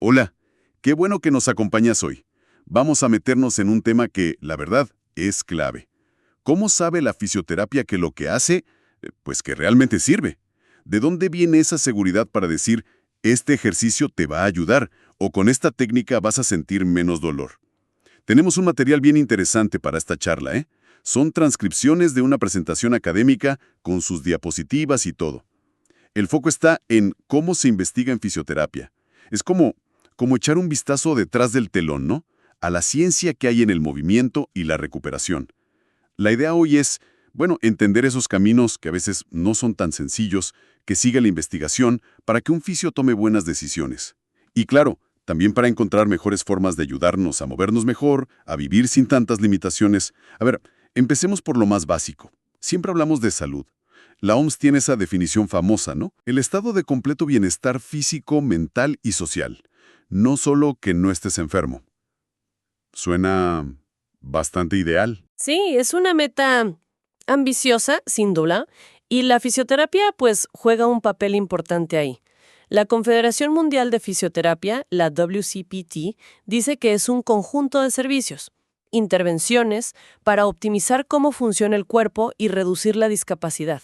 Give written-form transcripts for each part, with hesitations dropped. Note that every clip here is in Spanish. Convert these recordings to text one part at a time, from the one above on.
Hola, qué bueno que nos acompañas hoy. Vamos a meternos en un tema que, la verdad, es clave. ¿Cómo sabe la fisioterapia que lo que hace, pues que realmente sirve? ¿De dónde viene esa seguridad para decir, este ejercicio te va a ayudar o con esta técnica vas a sentir menos dolor? Tenemos un material bien interesante para esta charla, ¿eh? Son transcripciones de una presentación académica con sus diapositivas y todo. El foco está en cómo se investiga en fisioterapia. Es como echar un vistazo detrás del telón, ¿no? A la ciencia que hay en el movimiento y la recuperación. La idea hoy es, bueno, entender esos caminos que a veces no son tan sencillos, que siga la investigación para que un fisio tome buenas decisiones. Y claro, también para encontrar mejores formas de ayudarnos a movernos mejor, a vivir sin tantas limitaciones. A ver, empecemos por lo más básico. Siempre hablamos de salud. La OMS tiene esa definición famosa, ¿no? El estado de completo bienestar físico, mental y social. No solo que no estés enfermo. Suena bastante ideal. Sí, es una meta ambiciosa, sin duda, y la fisioterapia pues juega un papel importante ahí. La Confederación Mundial de Fisioterapia, la WCPT, dice que es un conjunto de servicios, intervenciones para optimizar cómo funciona el cuerpo y reducir la discapacidad.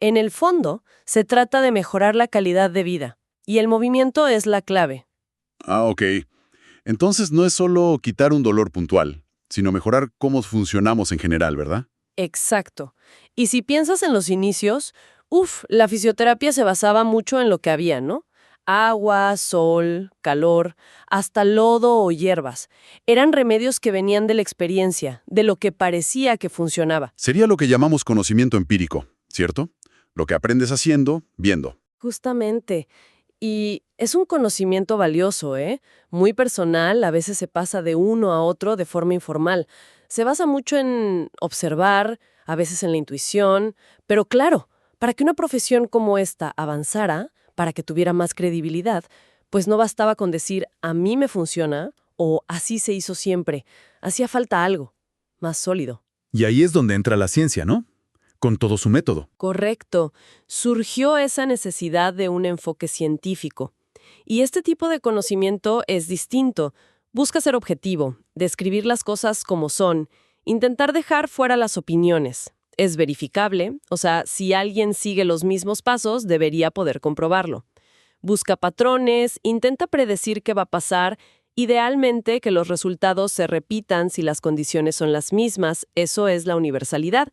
En el fondo, se trata de mejorar la calidad de vida, y el movimiento es la clave. Ah, ok. Entonces no es solo quitar un dolor puntual, sino mejorar cómo funcionamos en general, ¿verdad? Exacto. Y si piensas en los inicios, la fisioterapia se basaba mucho en lo que había, ¿no? Agua, sol, calor, hasta lodo o hierbas. Eran remedios que venían de la experiencia, de lo que parecía que funcionaba. Sería lo que llamamos conocimiento empírico, ¿cierto? Lo que aprendes haciendo, viendo. Justamente. Y es un conocimiento valioso, ¿eh? Muy personal, a veces se pasa de uno a otro de forma informal. Se basa mucho en observar, a veces en la intuición, pero claro, para que una profesión como esta avanzara, para que tuviera más credibilidad, pues no bastaba con decir a mí me funciona o así se hizo siempre. Hacía falta algo más sólido. Y ahí es donde entra la ciencia, ¿no? Con todo su método. Correcto. Surgió esa necesidad de un enfoque científico. Y este tipo de conocimiento es distinto. Busca ser objetivo, describir las cosas como son, intentar dejar fuera las opiniones. Es verificable, o sea, si alguien sigue los mismos pasos, debería poder comprobarlo. Busca patrones, intenta predecir qué va a pasar, idealmente que los resultados se repitan si las condiciones son las mismas, eso es la universalidad.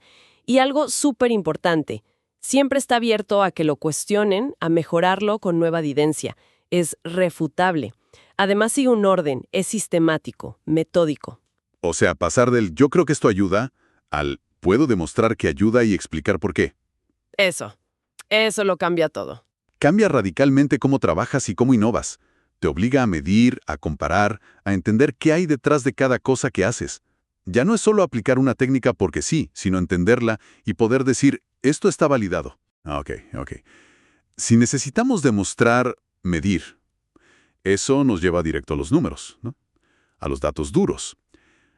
Y algo súper importante, siempre está abierto a que lo cuestionen, a mejorarlo con nueva evidencia. Es refutable. Además sigue un orden, es sistemático, metódico. O sea, pasar del yo creo que esto ayuda al puedo demostrar que ayuda y explicar por qué. Eso lo cambia todo. Cambia radicalmente cómo trabajas y cómo innovas. Te obliga a medir, a comparar, a entender qué hay detrás de cada cosa que haces. Ya no es solo aplicar una técnica porque sí, sino entenderla y poder decir, esto está validado. Ok. Si necesitamos demostrar, medir, eso nos lleva directo a los números, ¿no? A los datos duros.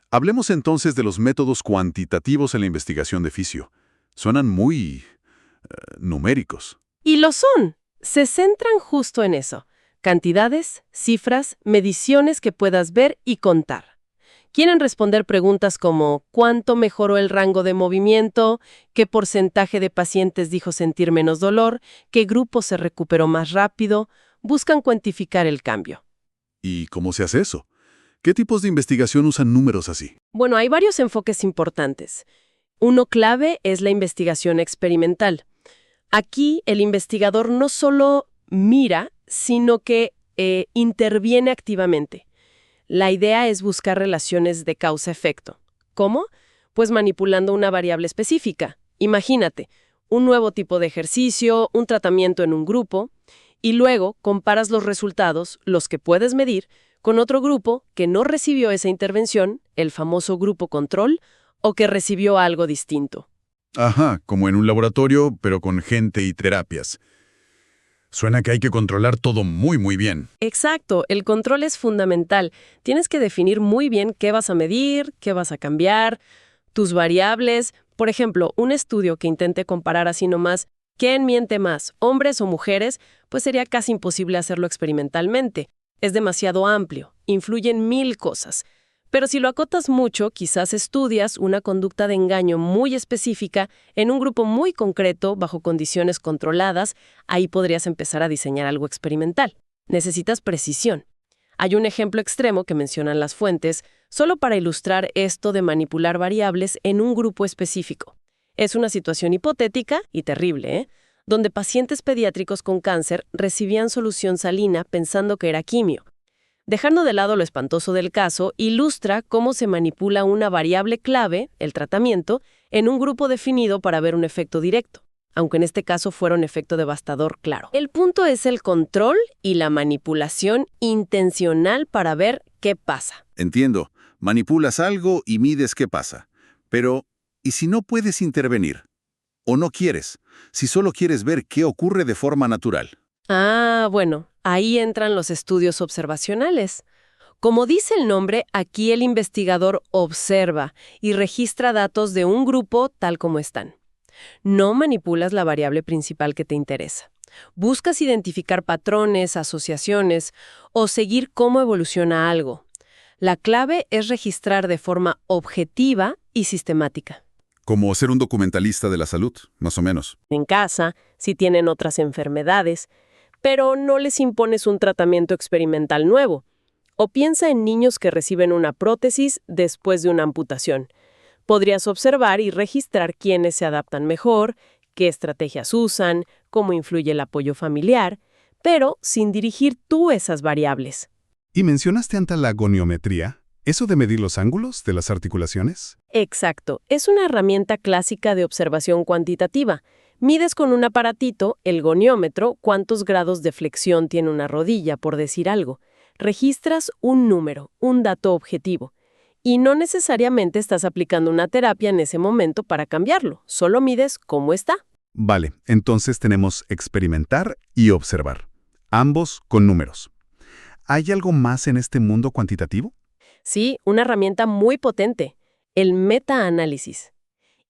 Hablemos entonces de los métodos cuantitativos en la investigación de fisio. Suenan muy numéricos. Y lo son. Se centran justo en eso. Cantidades, cifras, mediciones que puedas ver y contar. Quieren responder preguntas como ¿cuánto mejoró el rango de movimiento? ¿Qué porcentaje de pacientes dijo sentir menos dolor? ¿Qué grupo se recuperó más rápido? Buscan cuantificar el cambio. ¿Y cómo se hace eso? ¿Qué tipos de investigación usan números así? Bueno, hay varios enfoques importantes. Uno clave es la investigación experimental. Aquí el investigador no solo mira, sino que interviene activamente. La idea es buscar relaciones de causa-efecto. ¿Cómo? Pues manipulando una variable específica. Imagínate, un nuevo tipo de ejercicio, un tratamiento en un grupo, y luego comparas los resultados, los que puedes medir, con otro grupo que no recibió esa intervención, el famoso grupo control, o que recibió algo distinto. Ajá, como en un laboratorio, pero con gente y terapias. Suena que hay que controlar todo muy bien. Exacto, el control es fundamental. Tienes que definir muy bien qué vas a medir, qué vas a cambiar, tus variables. Por ejemplo, un estudio que intente comparar así nomás quién miente más, hombres o mujeres, pues sería casi imposible hacerlo experimentalmente. Es demasiado amplio, influyen 1000 cosas. Pero si lo acotas mucho, quizás estudias una conducta de engaño muy específica en un grupo muy concreto, bajo condiciones controladas, ahí podrías empezar a diseñar algo experimental. Necesitas precisión. Hay un ejemplo extremo que mencionan las fuentes, solo para ilustrar esto de manipular variables en un grupo específico. Es una situación hipotética y terrible, donde pacientes pediátricos con cáncer recibían solución salina pensando que era quimio. Dejando de lado lo espantoso del caso, ilustra cómo se manipula una variable clave, el tratamiento, en un grupo definido para ver un efecto directo, aunque en este caso fuera un efecto devastador claro. El punto es el control y la manipulación intencional para ver qué pasa. Entiendo. Manipulas algo y mides qué pasa. Pero, ¿y si no puedes intervenir? ¿O no quieres? Si solo quieres ver qué ocurre de forma natural. Bueno, ahí entran los estudios observacionales. Como dice el nombre, aquí el investigador observa y registra datos de un grupo tal como están. No manipulas la variable principal que te interesa. Buscas identificar patrones, asociaciones o seguir cómo evoluciona algo. La clave es registrar de forma objetiva y sistemática. Como ser un documentalista de la salud, más o menos. En casa, si tienen otras enfermedades, pero no les impones un tratamiento experimental nuevo. O piensa en niños que reciben una prótesis después de una amputación. Podrías observar y registrar quiénes se adaptan mejor, qué estrategias usan, cómo influye el apoyo familiar, pero sin dirigir tú esas variables. ¿Y mencionaste antes la goniometría? ¿Eso de medir los ángulos de las articulaciones? Exacto, es una herramienta clásica de observación cuantitativa. Mides con un aparatito, el goniómetro, cuántos grados de flexión tiene una rodilla, por decir algo. Registras un número, un dato objetivo. Y no necesariamente estás aplicando una terapia en ese momento para cambiarlo, solo mides cómo está. Vale, entonces tenemos experimentar y observar, ambos con números. ¿Hay algo más en este mundo cuantitativo? Sí, una herramienta muy potente, el metaanálisis.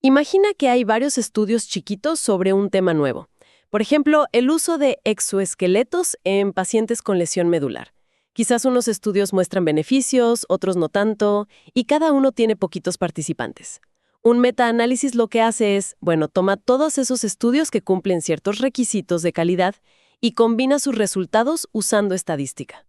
Imagina que hay varios estudios chiquitos sobre un tema nuevo. Por ejemplo, el uso de exoesqueletos en pacientes con lesión medular. Quizás unos estudios muestran beneficios, otros no tanto, y cada uno tiene poquitos participantes. Un metaanálisis lo que hace es, toma todos esos estudios que cumplen ciertos requisitos de calidad y combina sus resultados usando estadística.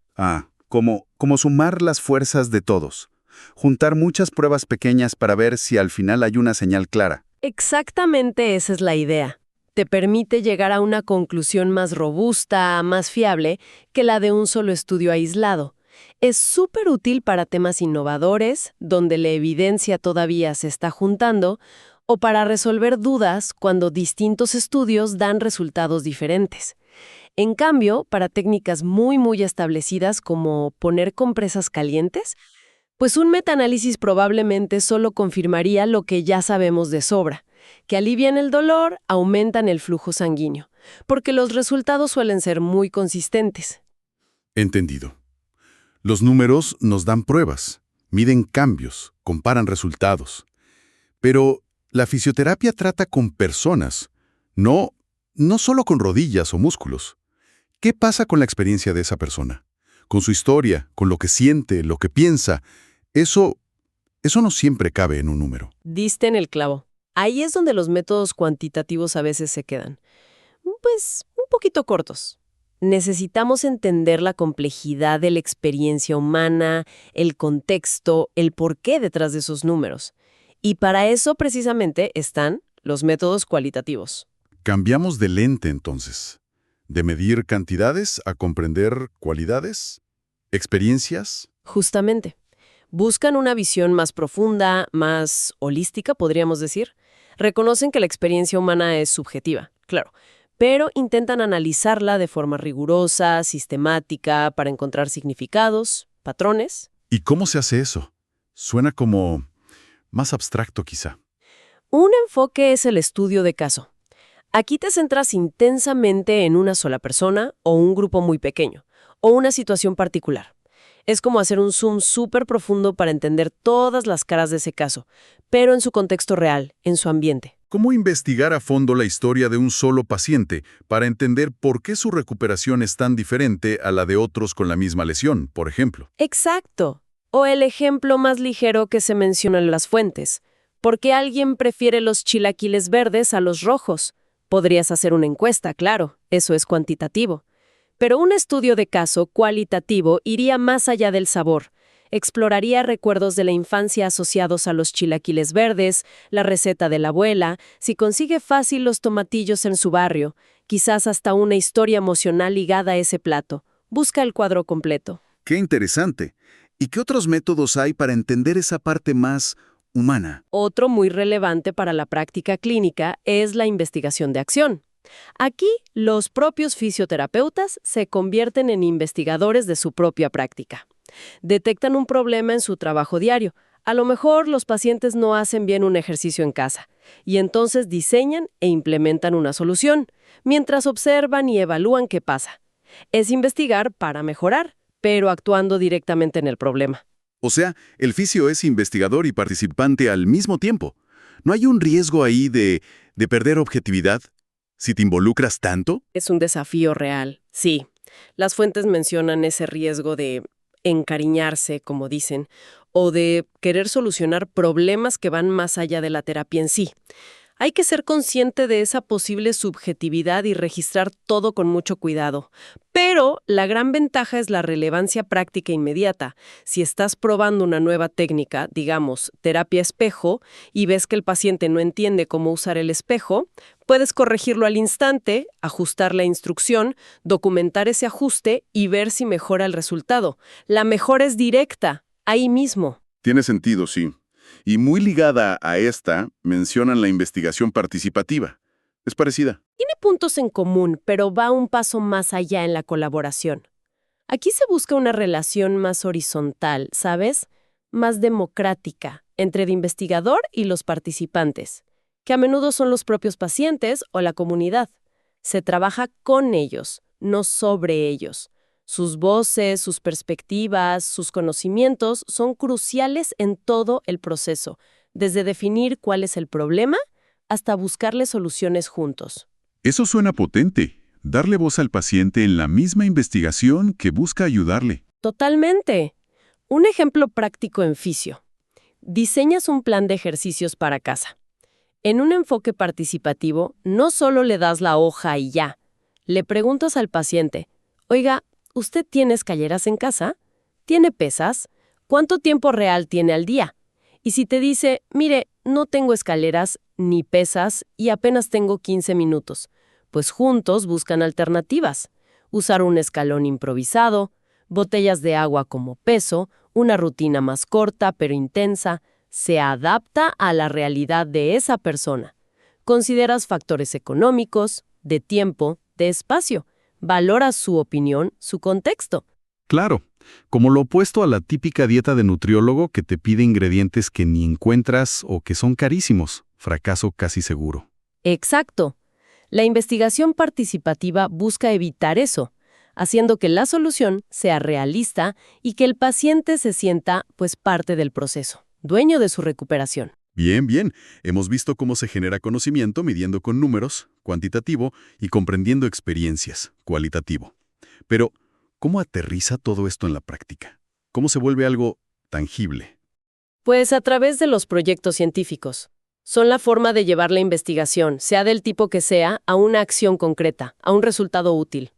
Como sumar las fuerzas de todos. Juntar muchas pruebas pequeñas para ver si al final hay una señal clara. Exactamente esa es la idea. Te permite llegar a una conclusión más robusta, más fiable, que la de un solo estudio aislado. Es súper útil para temas innovadores, donde la evidencia todavía se está juntando, o para resolver dudas cuando distintos estudios dan resultados diferentes. En cambio, para técnicas muy establecidas como poner compresas calientes, pues un metaanálisis probablemente solo confirmaría lo que ya sabemos de sobra, que alivian el dolor, aumentan el flujo sanguíneo, porque los resultados suelen ser muy consistentes. Entendido. Los números nos dan pruebas, miden cambios, comparan resultados. Pero la fisioterapia trata con personas, no solo con rodillas o músculos. ¿Qué pasa con la experiencia de esa persona? Con su historia, con lo que siente, lo que piensa. Eso no siempre cabe en un número. Diste en el clavo. Ahí es donde los métodos cuantitativos a veces se quedan, pues, un poquito cortos. Necesitamos entender la complejidad de la experiencia humana, el contexto, el porqué detrás de esos números. Y para eso, precisamente, están los métodos cualitativos. Cambiamos de lente, entonces. De medir cantidades a comprender cualidades, experiencias. Justamente. Buscan una visión más profunda, más holística, podríamos decir. Reconocen que la experiencia humana es subjetiva, claro, pero intentan analizarla de forma rigurosa, sistemática, para encontrar significados, patrones. ¿Y cómo se hace eso? Suena como más abstracto, quizá. Un enfoque es el estudio de caso. Aquí te centras intensamente en una sola persona o un grupo muy pequeño, o una situación particular. Es como hacer un zoom súper profundo para entender todas las caras de ese caso, pero en su contexto real, en su ambiente. ¿Cómo investigar a fondo la historia de un solo paciente para entender por qué su recuperación es tan diferente a la de otros con la misma lesión, por ejemplo? Exacto. O el ejemplo más ligero que se menciona en las fuentes. ¿Por qué alguien prefiere los chilaquiles verdes a los rojos? Podrías hacer una encuesta, claro, eso es cuantitativo. Pero un estudio de caso cualitativo iría más allá del sabor. Exploraría recuerdos de la infancia asociados a los chilaquiles verdes, la receta de la abuela, si consigue fácil los tomatillos en su barrio, quizás hasta una historia emocional ligada a ese plato. Busca el cuadro completo. ¡Qué interesante! ¿Y qué otros métodos hay para entender esa parte más humana? Otro muy relevante para la práctica clínica es la investigación de acción. Aquí, los propios fisioterapeutas se convierten en investigadores de su propia práctica. Detectan un problema en su trabajo diario. A lo mejor los pacientes no hacen bien un ejercicio en casa, y entonces diseñan e implementan una solución, mientras observan y evalúan qué pasa. Es investigar para mejorar, pero actuando directamente en el problema. O sea, el fisio es investigador y participante al mismo tiempo. ¿No hay un riesgo ahí de perder objetividad si te involucras tanto? Es un desafío real, sí. Las fuentes mencionan ese riesgo de encariñarse, como dicen, o de querer solucionar problemas que van más allá de la terapia en sí. Hay que ser consciente de esa posible subjetividad y registrar todo con mucho cuidado. Pero la gran ventaja es la relevancia práctica inmediata. Si estás probando una nueva técnica, digamos, terapia espejo, y ves que el paciente no entiende cómo usar el espejo, puedes corregirlo al instante, ajustar la instrucción, documentar ese ajuste y ver si mejora el resultado. La mejora es directa, ahí mismo. Tiene sentido, sí. Y muy ligada a esta, mencionan la investigación participativa. Es parecida. Tiene puntos en común, pero va un paso más allá en la colaboración. Aquí se busca una relación más horizontal, ¿sabes? Más democrática, entre el investigador y los participantes, que a menudo son los propios pacientes o la comunidad. Se trabaja con ellos, no sobre ellos. Sus voces, sus perspectivas, sus conocimientos son cruciales en todo el proceso, desde definir cuál es el problema hasta buscarle soluciones juntos. Eso suena potente. Darle voz al paciente en la misma investigación que busca ayudarle. Totalmente. Un ejemplo práctico en fisio. Diseñas un plan de ejercicios para casa. En un enfoque participativo, no solo le das la hoja y ya. Le preguntas al paciente, oiga, ¿usted tiene escaleras en casa? ¿Tiene pesas? ¿Cuánto tiempo real tiene al día? Y si te dice, mire, no tengo escaleras ni pesas y apenas tengo 15 minutos, pues juntos buscan alternativas. Usar un escalón improvisado, botellas de agua como peso, una rutina más corta pero intensa, se adapta a la realidad de esa persona. Consideras factores económicos, de tiempo, de espacio. Valoras su opinión, su contexto. Claro, como lo opuesto a la típica dieta de nutriólogo que te pide ingredientes que ni encuentras o que son carísimos. Fracaso casi seguro. Exacto. La investigación participativa busca evitar eso, haciendo que la solución sea realista y que el paciente se sienta, pues, parte del proceso, dueño de su recuperación. Bien, bien. Hemos visto cómo se genera conocimiento midiendo con números, cuantitativo, y comprendiendo experiencias, cualitativo. Pero, ¿cómo aterriza todo esto en la práctica? ¿Cómo se vuelve algo tangible? Pues a través de los proyectos científicos. Son la forma de llevar la investigación, sea del tipo que sea, a una acción concreta, a un resultado útil.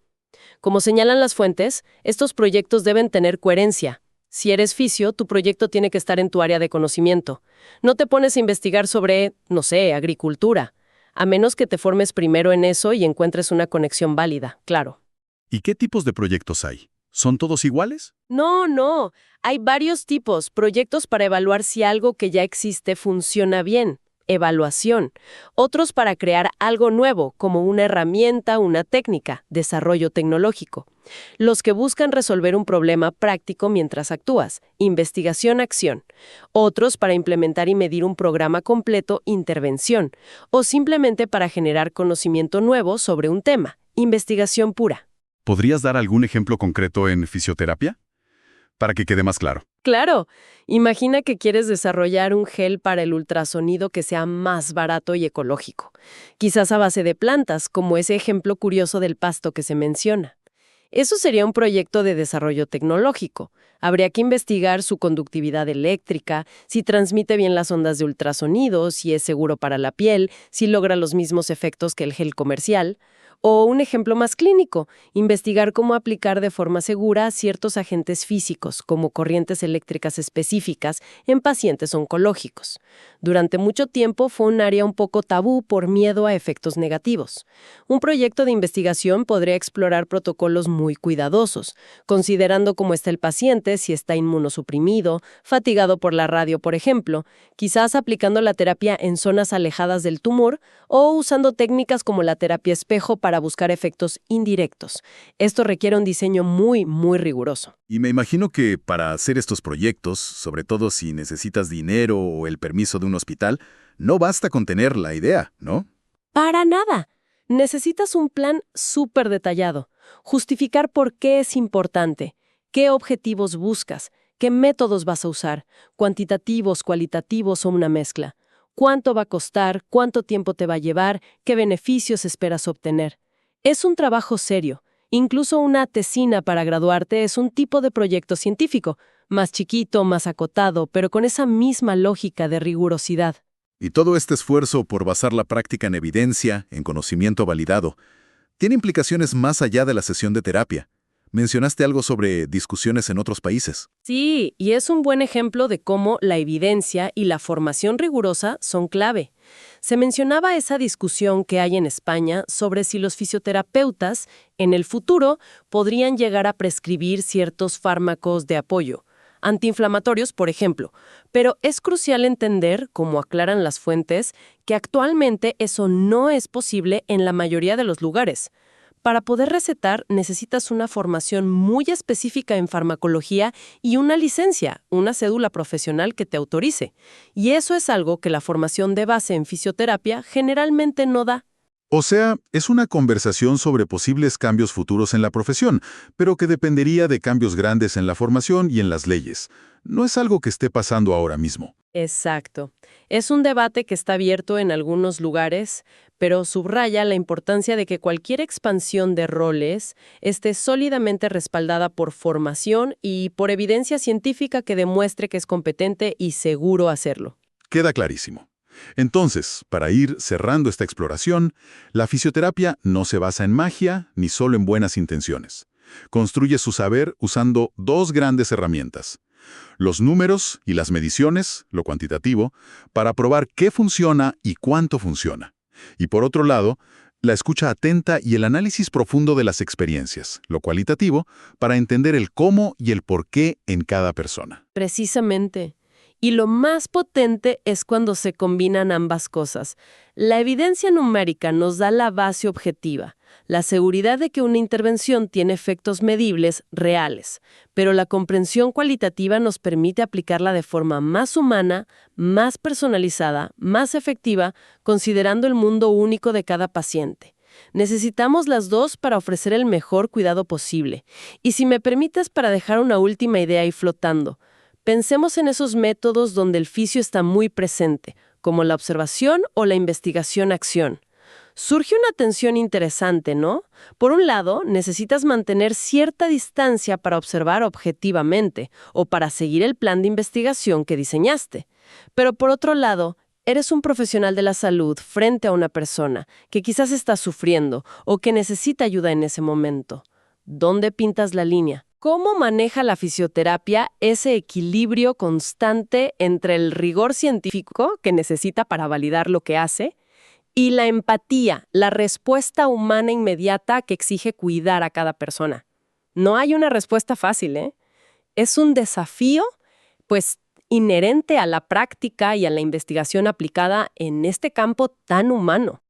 Como señalan las fuentes, estos proyectos deben tener coherencia. Si eres fisio, tu proyecto tiene que estar en tu área de conocimiento. No te pones a investigar sobre, no sé, agricultura, a menos que te formes primero en eso y encuentres una conexión válida, claro. ¿Y qué tipos de proyectos hay? ¿Son todos iguales? No. Hay varios tipos, proyectos para evaluar si algo que ya existe funciona bien. Evaluación. Otros para crear algo nuevo, como una herramienta, una técnica, desarrollo tecnológico. Los que buscan resolver un problema práctico mientras actúas, investigación-acción. Otros para implementar y medir un programa completo, intervención. O simplemente para generar conocimiento nuevo sobre un tema, investigación pura. ¿Podrías dar algún ejemplo concreto en fisioterapia? Para que quede más claro. Claro, imagina que quieres desarrollar un gel para el ultrasonido que sea más barato y ecológico, quizás a base de plantas, como ese ejemplo curioso del pasto que se menciona. Eso sería un proyecto de desarrollo tecnológico. Habría que investigar su conductividad eléctrica, si transmite bien las ondas de ultrasonido, si es seguro para la piel, si logra los mismos efectos que el gel comercial. O un ejemplo más clínico, investigar cómo aplicar de forma segura ciertos agentes físicos, como corrientes eléctricas específicas, en pacientes oncológicos. Durante mucho tiempo fue un área un poco tabú por miedo a efectos negativos. Un proyecto de investigación podría explorar protocolos muy cuidadosos, considerando cómo está el paciente, si está inmunosuprimido, fatigado por la radio, por ejemplo, quizás aplicando la terapia en zonas alejadas del tumor o usando técnicas como la terapia espejo para buscar efectos indirectos. Esto requiere un diseño muy, muy riguroso. Y me imagino que para hacer estos proyectos, sobre todo si necesitas dinero o el permiso de un hospital, no basta con tener la idea, ¿no? Para nada. Necesitas un plan súper detallado. Justificar por qué es importante, qué objetivos buscas, qué métodos vas a usar, cuantitativos, cualitativos o una mezcla. Cuánto va a costar, cuánto tiempo te va a llevar, qué beneficios esperas obtener. Es un trabajo serio. Incluso una tesina para graduarte es un tipo de proyecto científico, más chiquito, más acotado, pero con esa misma lógica de rigurosidad. Y todo este esfuerzo por basar la práctica en evidencia, en conocimiento validado, tiene implicaciones más allá de la sesión de terapia. Mencionaste algo sobre discusiones en otros países. Sí, y es un buen ejemplo de cómo la evidencia y la formación rigurosa son clave. Se mencionaba esa discusión que hay en España sobre si los fisioterapeutas, en el futuro, podrían llegar a prescribir ciertos fármacos de apoyo, antiinflamatorios, por ejemplo. Pero es crucial entender, como aclaran las fuentes, que actualmente eso no es posible en la mayoría de los lugares. Para poder recetar necesitas una formación muy específica en farmacología y una licencia, una cédula profesional que te autorice. Y eso es algo que la formación de base en fisioterapia generalmente no da. O sea, es una conversación sobre posibles cambios futuros en la profesión, pero que dependería de cambios grandes en la formación y en las leyes. No es algo que esté pasando ahora mismo. Exacto. Es un debate que está abierto en algunos lugares, pero subraya la importancia de que cualquier expansión de roles esté sólidamente respaldada por formación y por evidencia científica que demuestre que es competente y seguro hacerlo. Queda clarísimo. Entonces, para ir cerrando esta exploración, la fisioterapia no se basa en magia ni solo en buenas intenciones. Construye su saber usando dos grandes herramientas: los números y las mediciones, lo cuantitativo, para probar qué funciona y cuánto funciona. Y por otro lado, la escucha atenta y el análisis profundo de las experiencias, lo cualitativo, para entender el cómo y el por qué en cada persona. Precisamente. Y lo más potente es cuando se combinan ambas cosas. La evidencia numérica nos da la base objetiva, la seguridad de que una intervención tiene efectos medibles reales, pero la comprensión cualitativa nos permite aplicarla de forma más humana, más personalizada, más efectiva, considerando el mundo único de cada paciente. Necesitamos las dos para ofrecer el mejor cuidado posible. Y si me permites, para dejar una última idea ahí flotando, pensemos en esos métodos donde el fisio está muy presente, como la observación o la investigación-acción. Surge una tensión interesante, ¿no? Por un lado, necesitas mantener cierta distancia para observar objetivamente o para seguir el plan de investigación que diseñaste. Pero por otro lado, eres un profesional de la salud frente a una persona que quizás está sufriendo o que necesita ayuda en ese momento. ¿Dónde pintas la línea? ¿Cómo maneja la fisioterapia ese equilibrio constante entre el rigor científico que necesita para validar lo que hace y la empatía, la respuesta humana inmediata que exige cuidar a cada persona? No hay una respuesta fácil, ¿eh? Es un desafío, pues, inherente a la práctica y a la investigación aplicada en este campo tan humano.